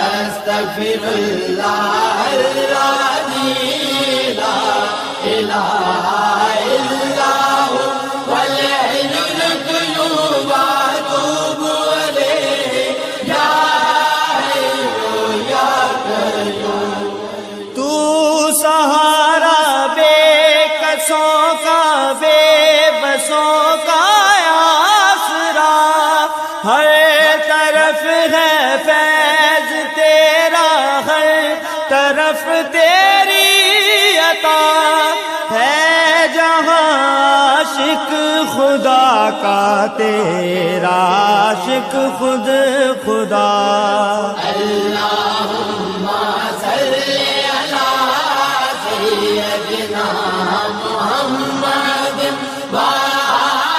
استغفر اللہ العظیم لا الہ الا هو والحی القیوم اتوب الیہ یا حی یا قیوم۔ تو سہارا بے کسوں کا بے بسوں کا آسرا، ہر طرف ہے فیض تیرا، ہر طرف تیری عطا ہے، جہاں عاشق خدا کا تیرا عاشق خود خدا۔ اللہ